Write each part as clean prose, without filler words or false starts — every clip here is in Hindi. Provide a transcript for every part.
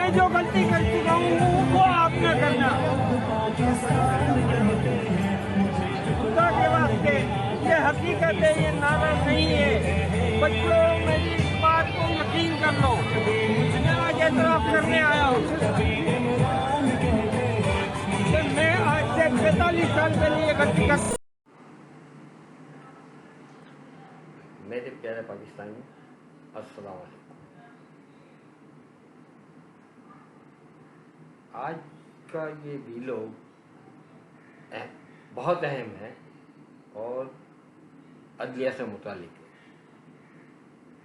मैं जो गलती कर चुका हूँ वो आप न करना। खुदा के वास्ते ये हकीकत है, ये नारा नहीं है। बच्चों, मेरी इस बात को यकीन कर लो। मैं आज एतराफ करने आया हूँ कि मैं आज से 45 साल पहले ये गलती कर। मेरे प्यारे पाकिस्तानी, अस्सलाम वालेकुम। आज का ये वीडियो बहुत अहम है और अदलिया से मुतालिक है,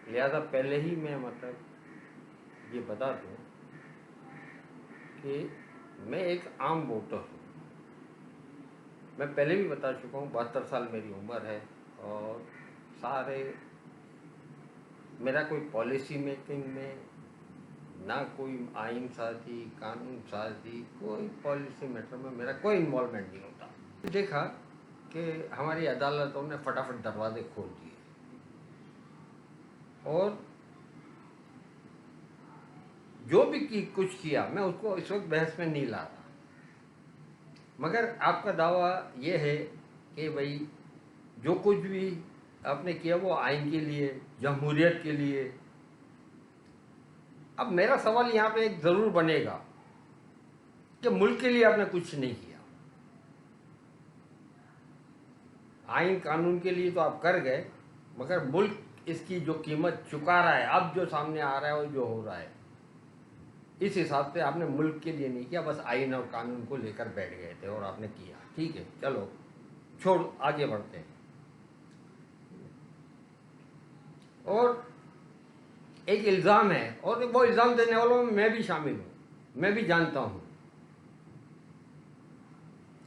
लिहाजा पहले ही मैं ये बता दूं कि मैं एक आम वोटर हूँ। मैं पहले भी बता चुका हूँ, 72 साल मेरी उम्र है और मेरा कोई पॉलिसी मेकिंग में ना कोई आइन साजी, कानून साजी, कोई पॉलिसी मैटर में मेरा कोई इन्वॉल्वमेंट नहीं होता। देखा कि हमारी अदालतों ने फटाफट दरवाजे खोल दिए और जो भी कुछ किया मैं उसको इस वक्त बहस में नहीं ला रहा। मगर आपका दावा ये है कि भाई जो कुछ भी आपने किया वो आइन के लिए, जमहूरियत के लिए। अब मेरा सवाल यहाँ पे एक जरूर बनेगा कि मुल्क के लिए आपने कुछ नहीं किया। आइन कानून के लिए तो आप कर गए, मगर मुल्क इसकी जो कीमत चुका रहा है, अब जो सामने आ रहा है और जो हो रहा है, इस हिसाब से आपने मुल्क के लिए नहीं किया। बस आइन और कानून को लेकर बैठ गए थे और आपने किया। ठीक है, चलो छोड़, आगे बढ़ते हैं। और एक इल्ज़ाम है और वो इल्ज़ाम देने वालों में मैं भी शामिल हूँ। मैं भी जानता हूँ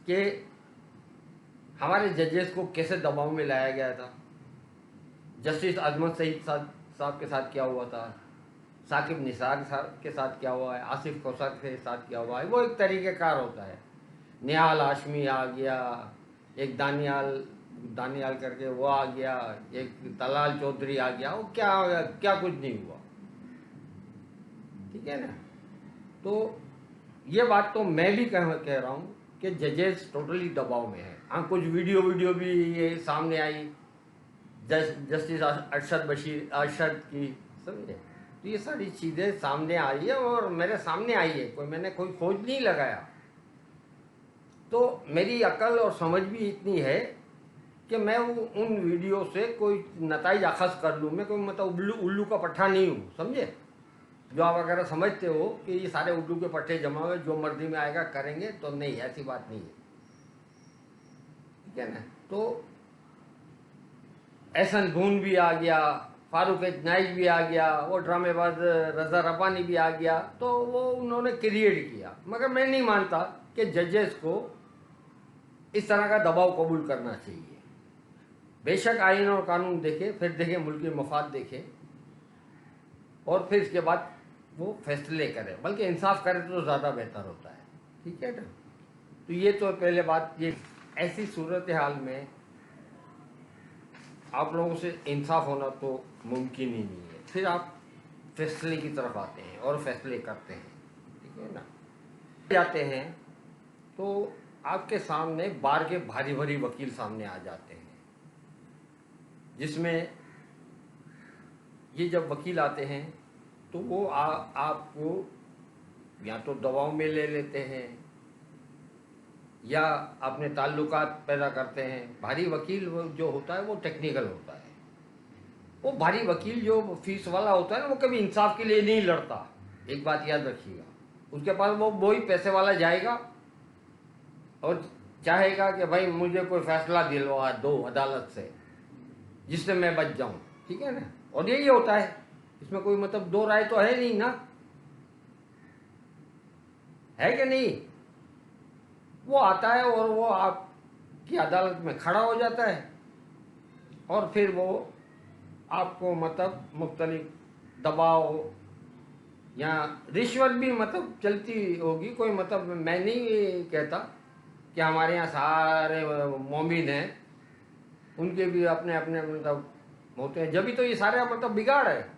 कि हमारे जजेस को कैसे दबाव में लाया गया था। जस्टिस अजमत सईद साहब के साथ क्या हुआ था, साकिब निसार साहब के साथ क्या हुआ है, आसिफ कौसर के साथ क्या हुआ है, वो एक तरीक़ेकार होता है। निहाल हाशमी आ गया, एक दानियाल करके वो आ गया, एक तलाल चौधरी आ गया, वो क्या कुछ नहीं हुआ। ठीक है ना। तो ये बात तो मैं भी कह रहा हूँ कि जजेस टोटली दबाव में है। हाँ, कुछ वीडियो भी ये सामने आई जस्टिस अरशद की, समझे। तो ये सारी चीज़ें सामने आई है और मेरे सामने आई है, मैंने कोई खोज नहीं लगाया। तो मेरी अकल और समझ भी इतनी है कि मैं उन वीडियो से कोई नताइज अखज़ कर लूँ। मैं कोई उल्लू का पट्ठा नहीं हूँ, समझे। जो आप अगर समझते हो कि ये सारे उल्लू के पट्टे जमा हुए, जो मर्जी में आएगा करेंगे, तो नहीं, ऐसी बात नहीं है। ठीक है ना। तो एहसन गून भी आ गया, फारूक नाइज भी आ गया, वो ड्रामेबाज रज़ा रब्बानी भी आ गया, तो वो उन्होंने क्रिएट किया। मगर मैं नहीं मानता कि जजेस को इस तरह का दबाव कबूल करना चाहिए। बेशक आइन और कानून देखे, फिर देखे मुल्क के मफाद देखे और फिर इसके बाद वो फैसले करे, बल्कि इंसाफ करे तो ज़्यादा बेहतर होता है। ठीक है ना। तो ये तो पहले बात। ये ऐसी सूरत हाल में आप लोगों से इंसाफ होना तो मुमकिन ही नहीं है। फिर आप फैसले की तरफ आते हैं और फैसले करते हैं। ठीक है ना। जाते हैं तो आपके सामने बार के भारी भारी वकील सामने आ जाते हैं, जिसमें ये जब वकील आते हैं तो वो आपको या तो दबाव में ले लेते हैं या अपने ताल्लुकात पैदा करते हैं। भारी वकील जो होता है वो टेक्निकल होता है। वो भारी वकील जो फीस वाला होता है ना, वो कभी इंसाफ के लिए नहीं लड़ता। एक बात याद रखिएगा, उसके पास वो ही पैसे वाला जाएगा और चाहेगा कि भाई मुझे कोई फैसला दिलवा दो अदालत से जिससे मैं बच जाऊं। ठीक है ना। और यही होता है, इसमें कोई दो राय तो है नहीं ना, है कि नहीं। वो आता है और वो आपकी अदालत में खड़ा हो जाता है और फिर वो आपको मुख्तलिफ दबाव या रिश्वत भी चलती होगी। कोई मैं नहीं कहता कि हमारे यहाँ सारे मोमिन हैं, उनके भी अपने अपने होते हैं। जब भी तो ये सारे बिगाड़ है।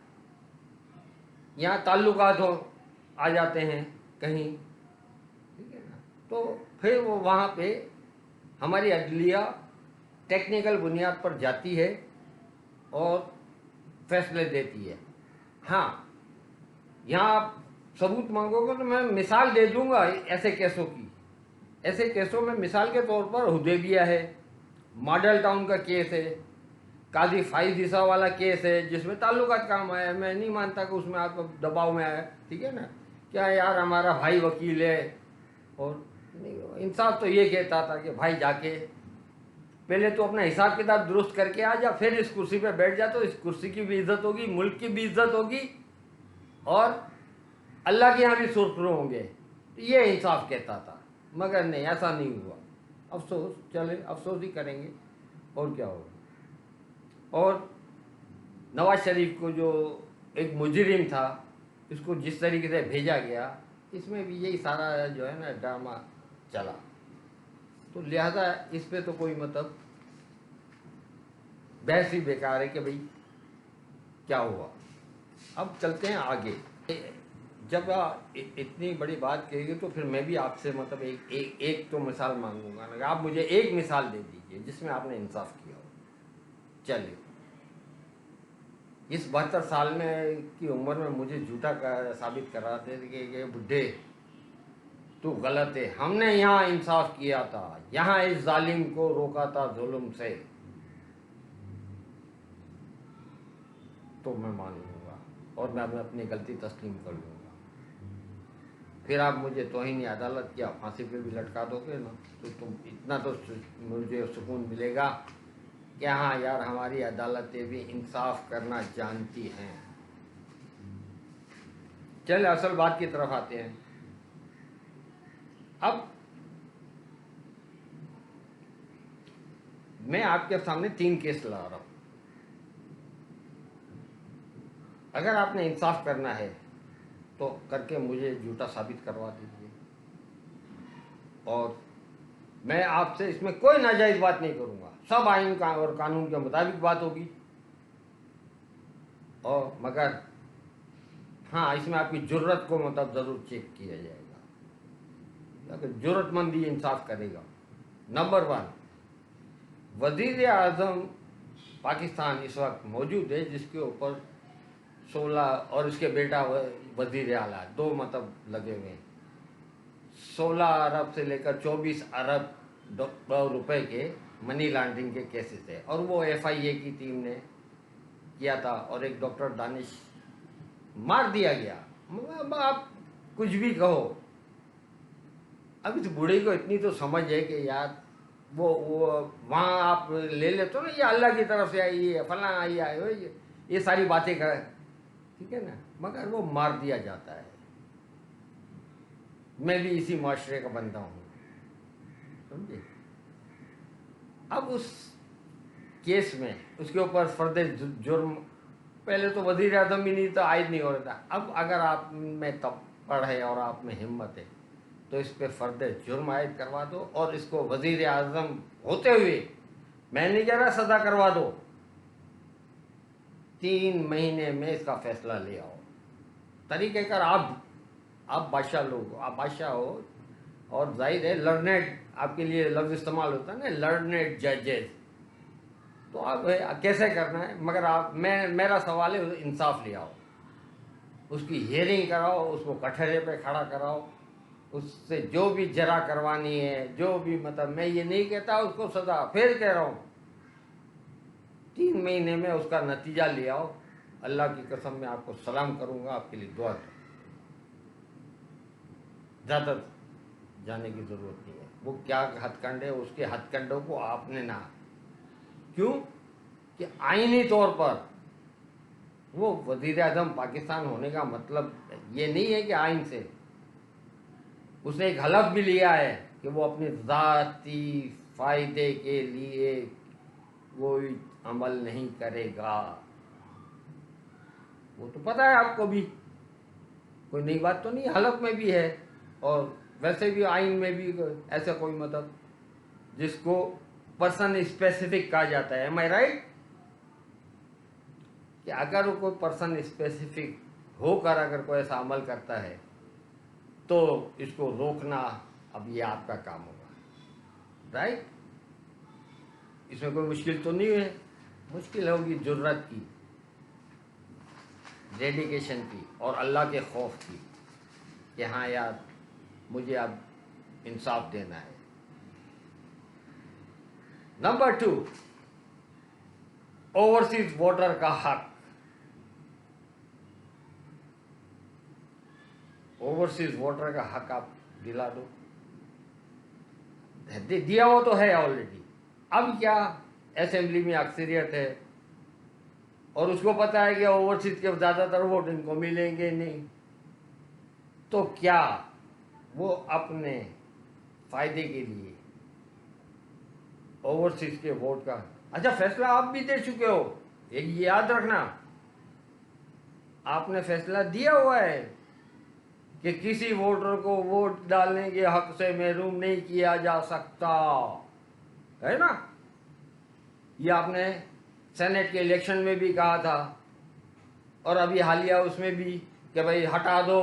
यहाँ ताल्लुकात हो, आ जाते हैं कहीं, ठीक है ना, तो फिर वो वहाँ पे हमारी अदलिया टेक्निकल बुनियाद पर जाती है और फैसले देती है। हाँ, यहाँ आप सबूत मांगोगे तो मैं मिसाल दे दूंगा ऐसे केसों की। ऐसे केसों में मिसाल के तौर पर हुदैबिया है, मॉडल टाउन का केस है, काजी फाइज ईसा वाला केस है जिसमें ताल्लुकात काम आया। मैं नहीं मानता कि उसमें आप दबाव में आया, ठीक है ना, क्या यार हमारा भाई वकील है, और इंसाफ तो ये कहता था कि भाई जाके पहले तो अपना हिसाब किताब दुरुस्त करके आ जा, फिर इस कुर्सी पे बैठ जा, तो इस कुर्सी की भी इज्जत होगी, मुल्क की भी इज्जत होगी, और अल्लाह के यहाँ भी सुरखरू होंगे। ये इंसाफ कहता था, मगर नहीं, ऐसा नहीं हुआ। अफसोस, चले अफसोस ही करेंगे, और क्या होगा। और नवाज शरीफ को जो एक मुजरिम था, इसको जिस तरीके से भेजा गया, इसमें भी यही सारा जो है ना ड्रामा चला, तो लिहाजा इस पे तो कोई मतलब बहस ही बेकार है कि भाई क्या हुआ। अब चलते हैं आगे। जब इतनी बड़ी बात कहेगी तो फिर मैं भी आपसे मतलब एक तो मिसाल मांगूंगा ना, आप मुझे एक मिसाल दे दीजिए जिसमें आपने इंसाफ किया हो। चलिए, इस 72 साल में की उम्र में मुझे झूठा साबित करा दे कि बुढ़े तू गलत है, हमने यहाँ इंसाफ किया था, यहाँ इस जालिम को रोका था जुल्म से, तो मैं मान लूंगा और मैं अपनी गलती तस्लीम कर लूंगा। फिर आप मुझे तौहीन अदालत की फांसी पे भी लटका दोगे ना, तो तुम इतना तो मुझे सुकून मिलेगा कि हाँ यार, हमारी अदालतें भी इंसाफ करना जानती हैं। चल असल बात की तरफ आते हैं। अब मैं आपके सामने 3 केस ला रहा हूं। अगर आपने इंसाफ करना है तो करके मुझे झूठा साबित करवा दीजिए, और मैं आपसे इसमें कोई नाजायज बात नहीं करूंगा, सब आइन का और कानून के मुताबिक बात होगी। और मगर हाँ, इसमें आपकी जुर्रत को मतलब जरूर चेक किया जाएगा, अगर जुर्रतमंद ही इंसाफ करेगा। नंबर 1, वजीर आजम पाकिस्तान इस वक्त मौजूद है, जिसके ऊपर 16 और इसके बेटा वजीर आला, 2 मतलब लगे हुए हैं। 16 अरब से लेकर 24 अरब रुपए के मनी लॉन्ड्रिंग के केसेस है, और वो FIA की टीम ने किया था, और एक डॉक्टर दानिश मार दिया गया। आप कुछ भी कहो, अब इस बूढ़े को इतनी तो समझ है कि यार वो वहाँ आप ले लेते हो ना, ये अल्लाह की तरफ से आई है, फला आई है, ये सारी बातें कर, ठीक है ना, मगर वो मार दिया जाता है। मैं भी इसी माशरे का बंदा हूँ, समझे। अब उस केस में उसके ऊपर फर्द जुर्म, पहले तो वजीर आजम भी नहीं था, आयद नहीं हो रहा था। अब अगर आप में तपड़ है और आप में हिम्मत है तो इस पे फर्द जुर्म आयद करवा दो, और इसको वजीर आजम होते हुए, मैं नहीं कह रहा सजा करवा दो, 3 महीने में इसका फैसला ले आओ। तरीक़ेकार आप बादशाह लोग, आप बादशाह हो, और जाहिर है लर्नेड, आपके लिए लफ्ज़ इस्तेमाल होता है ना, लर्नेड जजेस, तो आप कैसे करना है, मगर आप मेरा सवाल है इंसाफ ले आओ, उसकी हियरिंग कराओ, उसको कटहरे पे खड़ा कराओ, उससे जो भी जरा करवानी है, जो भी मतलब, मैं ये नहीं कहता उसको सजा, फिर कह रहा हूँ 3 महीने में उसका नतीजा ले आओ। अल्लाह की कसम मैं आपको सलाम करूँगा, आपके लिए दुआ करूँ। ज़्यादा जाने की ज़रूरत नहीं है, वो क्या हथकंडे, उसके हथकंडों को आपने ना, क्यों कि आईनी तौर पर वो वजीर आज़म पाकिस्तान होने का मतलब ये नहीं है कि आइन से, उसने एक हलफ भी लिया है कि वो अपने ज़ाती फ़ायदे के लिए कोई अमल नहीं करेगा। वो तो पता है आपको भी, कोई नई बात तो नहीं, हलफ में भी है, और वैसे भी आइन में भी ऐसा कोई मतलब जिसको पर्सन स्पेसिफिक कहा जाता है। एम आई राइट? कि अगर वो कोई पर्सन स्पेसिफिक होकर अगर कोई ऐसा अमल करता है तो इसको रोकना अब ये आपका काम होगा, राइट। इसमें कोई मुश्किल तो नहीं है। मुश्किल होगी जुर्रत की, डेडिकेशन की और अल्लाह के खौफ की कि हाँ यार मुझे अब इंसाफ देना है। नंबर 2, ओवरसीज वोटर का हक। ओवरसीज वोटर का हक आप दिला दो, दिया हो तो है ऑलरेडी। अब क्या, असेंबली में अक्सरियत है और उसको पता है कि ओवरसीज के ज़्यादातर वोट इनको मिलेंगे नहीं, तो क्या वो अपने फायदे के लिए ओवरसीज के वोट का अच्छा फैसला आप भी दे चुके हो, ये याद रखना। आपने फैसला दिया हुआ है कि किसी वोटर को वोट डालने के हक से महरूम नहीं किया जा सकता, है ना। ये आपने सेनेट के इलेक्शन में भी कहा था और अभी हालिया उसमें भी कि भाई हटा दो,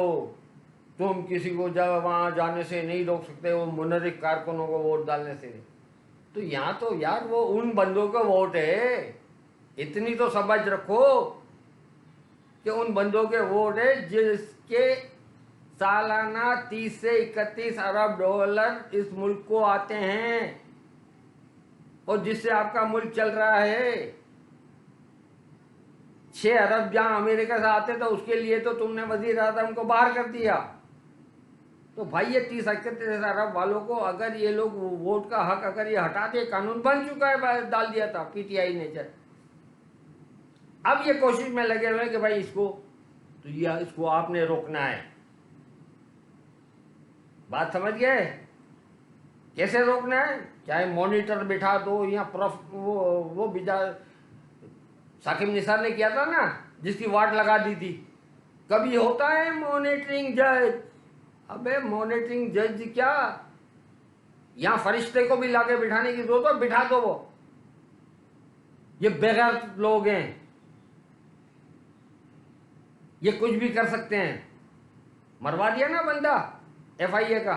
तुम किसी को वहां जाने से नहीं रोक सकते, वो मुनरिक कारकुनों को वोट डालने से। तो यहाँ तो यार वो उन बंदों का वोट है, इतनी तो समझ रखो कि उन बंदों के वोट है जिसके सालाना 30 से 31 अरब डॉलर इस मुल्क को आते हैं और जिससे आपका मुल्क चल रहा है। 6 अरब जहां अमेरिका से आते तो उसके लिए तो तुमने वजीर आजम को बाहर कर दिया। तो भाई ये 30-31 अरब वालों को अगर ये लोग वोट का हक अगर ये हटा दे, कानून बन चुका है, डाल दिया था पीटीआई ने। अब ये कोशिश में लगे हुए कि भाई इसको तो ये इसको आपने रोकना है। बात समझ गए कैसे रोकना है? चाहे मॉनिटर बिठा दो या वो बिजा साकिब निसार ने किया था ना, जिसकी वाट लगा दी थी। कभी होता है मॉनिटरिंग जज? अबे मॉनिटरिंग जज क्या, यहां फरिश्ते को भी लाके बिठाने की जरूरत है, बिठा दो। वो ये बेगैर लोग हैं, ये कुछ भी कर सकते हैं। मरवा दिया ना बंदा एफआईए का,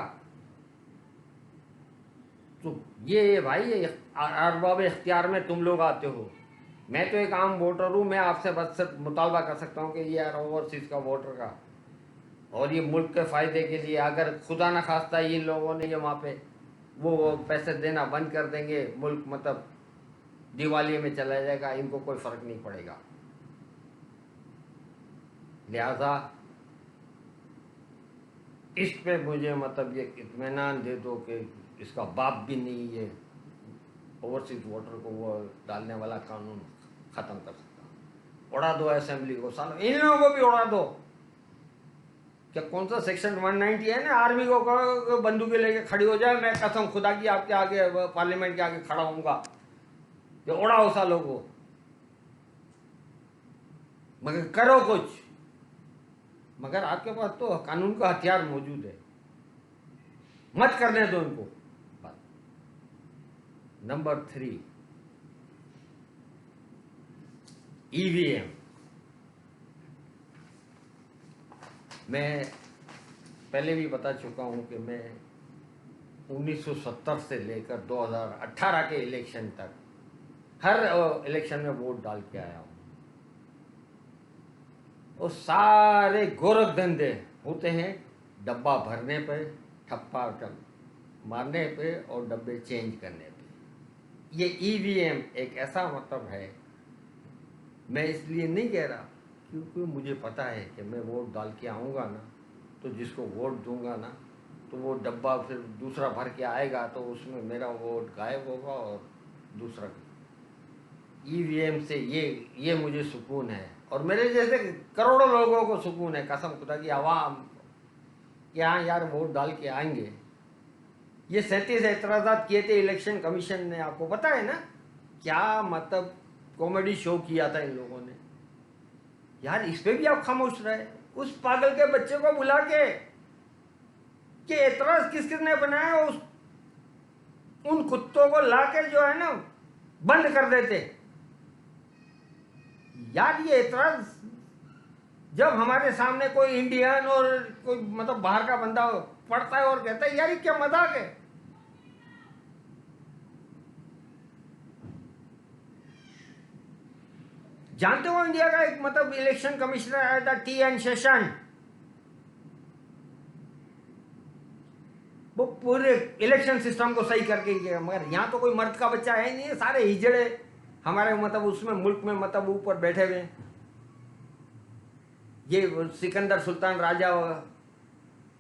तो ये भाई अरबाब इख्तियार में तुम लोग आते हो। मैं तो एक आम वोटर हूँ, मैं आपसे बस मुतालबा कर सकता हूँ कि ये यार ओवरसीज का वोटर का और ये मुल्क के फ़ायदे के लिए अगर खुदा न खास्ता इन लोगों ने ये वहाँ पे वो पैसे देना बंद कर देंगे, मुल्क मतलब दिवालिये में चला जाएगा, इनको कोई फ़र्क नहीं पड़ेगा। लिहाजा इस पे मुझे मतलब ये इत्मीनान दे दो कि इसका बाप भी नहीं ये ओवरसीज वोटर को वो डालने वाला कानून ख़त्म कर सकता। उड़ा दो असेंबली को, सालों इन लोगों को भी उड़ा दो। क्या कौन सा सेक्शन 190 है ना, आर्मी को बंदूकें लेके खड़ी हो जाए, मैं कसम खुदा की आपके आगे पार्लियामेंट के आगे खड़ा होऊंगा, ये उड़ाओ सालों को, मगर करो कुछ। मगर आपके पास तो कानून का हथियार मौजूद है, मत करने दो इनको। Number 3, EVM. मैं पहले भी बता चुका हूं कि मैं 1970 से लेकर 2018 के इलेक्शन तक हर इलेक्शन में वोट डाल के आया हूं। और सारे गोरख धंधे होते हैं डब्बा भरने पे, ठप्पा मारने पे और डब्बे चेंज करने पे। ये ईवीएम एक ऐसा मतलब है, मैं इसलिए नहीं कह रहा क्योंकि मुझे पता है कि मैं वोट डाल के आऊँगा ना, तो जिसको वोट दूंगा ना, तो वो डब्बा फिर दूसरा भर के आएगा, तो उसमें मेरा वोट गायब होगा और दूसरा। ईवीएम से ये मुझे सुकून है और मेरे जैसे करोड़ों लोगों को सुकून है, कसम खुदा की आवाम कि हाँ यार वोट डाल के आएंगे। ये 37 एतराज़ात किए थे इलेक्शन कमीशन ने, आपको पता है ना, क्या मतलब कॉमेडी शो किया था इन लोगों ने। यार इस पे भी आप खामोश रहे, उस पागल के बच्चे को बुला के कि एतराज किस किसने बनाया, उन कुत्तों को लाके जो है ना बंद कर देते। यार ये एतराज जब हमारे सामने कोई इंडियन और कोई मतलब बाहर का बंदा पढ़ता है और कहता है यार ये क्या मजाक है। जानते हो इंडिया का एक मतलब इलेक्शन कमिश्नर आया था TN शेषन, वो पूरे इलेक्शन सिस्टम को सही करके गया। मगर यहाँ तो कोई मर्द का बच्चा है ही नहीं, सारे हिजड़े हमारे मतलब उसमें मुल्क में मतलब ऊपर बैठे हुए हैं। ये सिकंदर सुल्तान राजा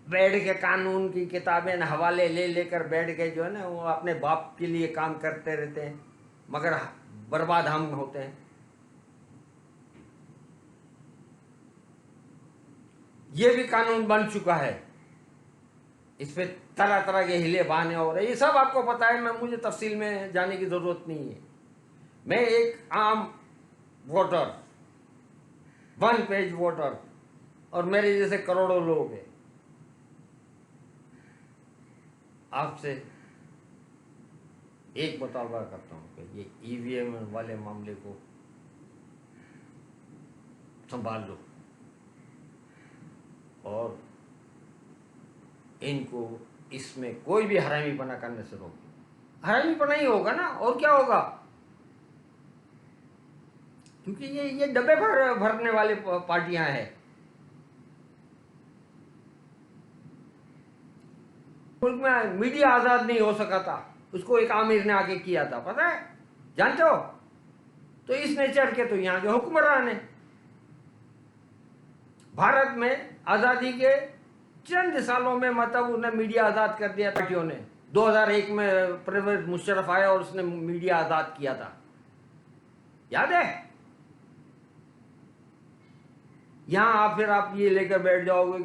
बैठ के कानून की किताबें हवाले ले लेकर बैठ के जो है ना वो अपने बाप के लिए काम करते रहते हैं, मगर बर्बाद हम होते हैं। ये भी कानून बन चुका है, इस पे तरह तरह के हिले बहाने हो रहे, ये सब आपको पता है, मैं मुझे तफसील में जाने की जरूरत नहीं है। मैं एक आम वोटर, 1 पेज वोटर, और मेरे जैसे करोड़ों लोग हैं, आपसे एक मुतालबा करता हूं कि ये EVM वाले मामले को संभाल लो और इनको इसमें कोई भी हरामीपना करने से रोको। हरामीपना ही होगा ना, और क्या होगा, क्योंकि ये डब्बे भरने वाले पार्टियां हैं। मुल्क में मीडिया आजाद नहीं हो सका था, उसको एक आमिर ने आके किया था, पता है, जानते हो। तो इस नेचर के तो यहाँ के हुक्मरान है। भारत में आजादी के चंद सालों में मतलब उन्हें मीडिया आजाद कर दिया पार्टियों ने। 2001 में परवेज मुशर्रफ आया और उसने मीडिया आजाद किया था, याद है। यहाँ आप फिर आप ये लेकर बैठ जाओगे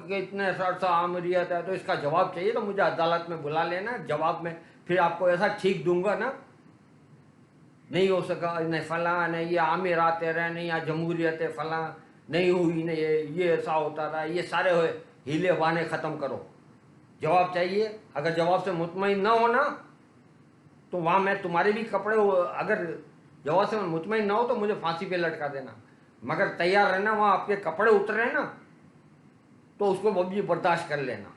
कि इतने सा आमरीत है, तो इसका जवाब चाहिए तो मुझे अदालत में बुला लेना, जवाब में फिर आपको ऐसा ठीक दूंगा ना, नहीं हो सका, नहीं फला, नहीं ये आमिर आते रहे, नहीं यहाँ जमहूरियत है, फला नहीं हुई, नहीं ये ऐसा होता रहा, ये सारे हुए हीले बहाने खत्म करो, जवाब चाहिए। अगर जवाब से मुतमईन ना हो ना तो वहां मैं तुम्हारे भी कपड़े, अगर जवाब से मुतमईन ना हो तो मुझे फांसी पे लटका देना, मगर तैयार रहना, वहां आपके कपड़े उतरे ना तो उसको वो भी बर्दाश्त कर लेना।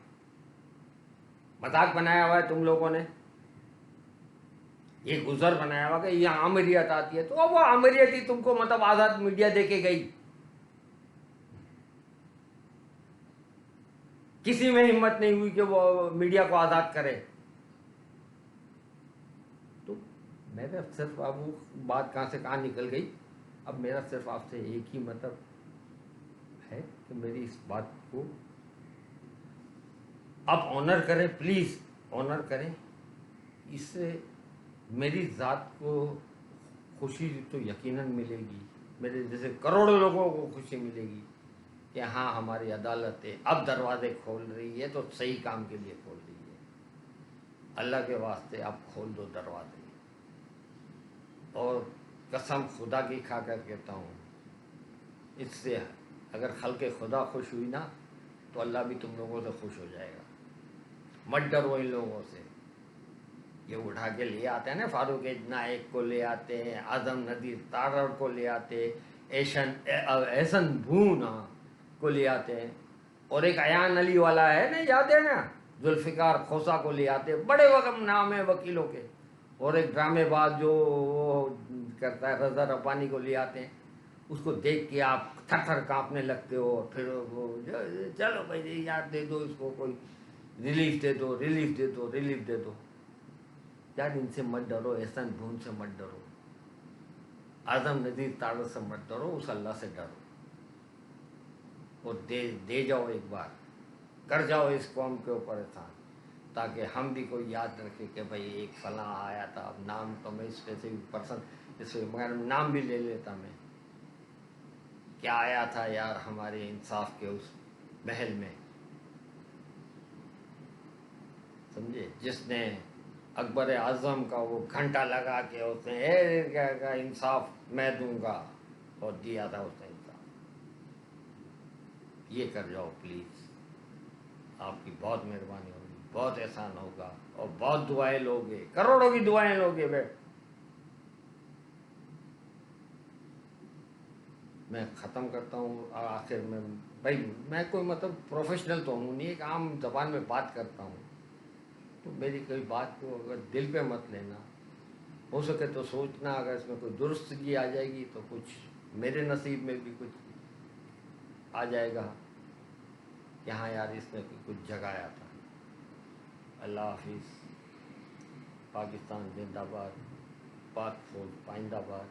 मजाक बनाया हुआ है तुम लोगों ने, ये गुजर बनाया हुआ कि ये आमरीत आती है, तो वो आमरीत ही तुमको मतलब आजाद मीडिया देके गई। किसी में हिम्मत नहीं हुई कि वो मीडिया को आजाद करे। तो मेरा सिर्फ अब वो बात कहां से कहां निकल गई। अब मेरा सिर्फ आपसे एक ही मतलब है कि मेरी इस बात को आप ऑनर करें, प्लीज ऑनर करें। इससे मेरी जात को खुशी तो यकीनन मिलेगी, मेरे जैसे करोड़ों लोगों को खुशी मिलेगी कि हाँ हमारी अदालतें अब दरवाजे खोल रही है तो सही काम के लिए खोल रही है। अल्लाह के वास्ते आप खोल दो दरवाजे। और कसम खुदा की खा कर कहता हूँ, इससे अगर खल्के खुदा खुश हुई ना तो अल्लाह भी तुम लोगों से खुश हो जाएगा। मत डरो इन लोगों से। ये उठा के ले आते हैं ना, फारूक नायक को ले आते हैं, आजम नदीर तारड़ को ले आते, एहसन भूना को ले आते हैं, और एक अयान अली वाला है ना, याद है ना, जुल्फिकार खोसा को ले आते, बड़े वक्त नाम है वकीलों के। और एक ड्रामेबाज जो करता है रजा रब्बानी को ले आते हैं, उसको देख के आप थर थर कांपने लगते हो। फिर वो चलो भाई याद दे दो इसको, कोई रिलीफ दे दो, रिलीफ दे दो, रिलीफ दे दो। यार इनसे मत डरो, एहसन भून से मत डरो, आजम नदीर तारड़ से मत डरो, उस अल्लाह से डरो और दे जाओ, एक बार कर जाओ इस कौम के ऊपर एहसान, ताकि हम भी कोई याद रखे कि भाई एक फला आया था। अब नाम तो मैं स्पेसिफिक पर्सन इससे मगर नाम भी ले लेता मैं, क्या आया था यार हमारे इंसाफ के उस महल में, समझे, जिसने अकबर आजम का वो घंटा लगा के उसने क्या इंसाफ मैं दूंगा, और दिया था उसने इंसाफ। ये कर जाओ प्लीज, आपकी बहुत मेहरबानी होगी, बहुत एहसान होगा, और बहुत दुआएं लोगे, करोड़ों की दुआएं लोगे। मैं ख़त्म करता हूँ। और आखिर में भाई मैं कोई मतलब प्रोफेशनल तो हूँ नहीं, एक आम ज़बान में बात करता हूँ, तो मेरी कोई बात को अगर दिल पे मत लेना, हो सके तो सोचना अगर इसमें कोई दुरुस्तगी आ जाएगी तो कुछ मेरे नसीब में भी कुछ आ जाएगा कि हाँ यार इसने कुछ जगाया था। अल्लाह हाफिज़। पाकिस्तान जिंदाबाद, पाक फौज पाइंदाबाद,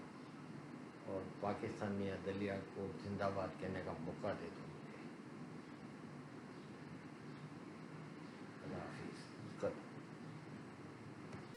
और पाकिस्तानी अदलिया को जिंदाबाद कहने का मौका दे दो।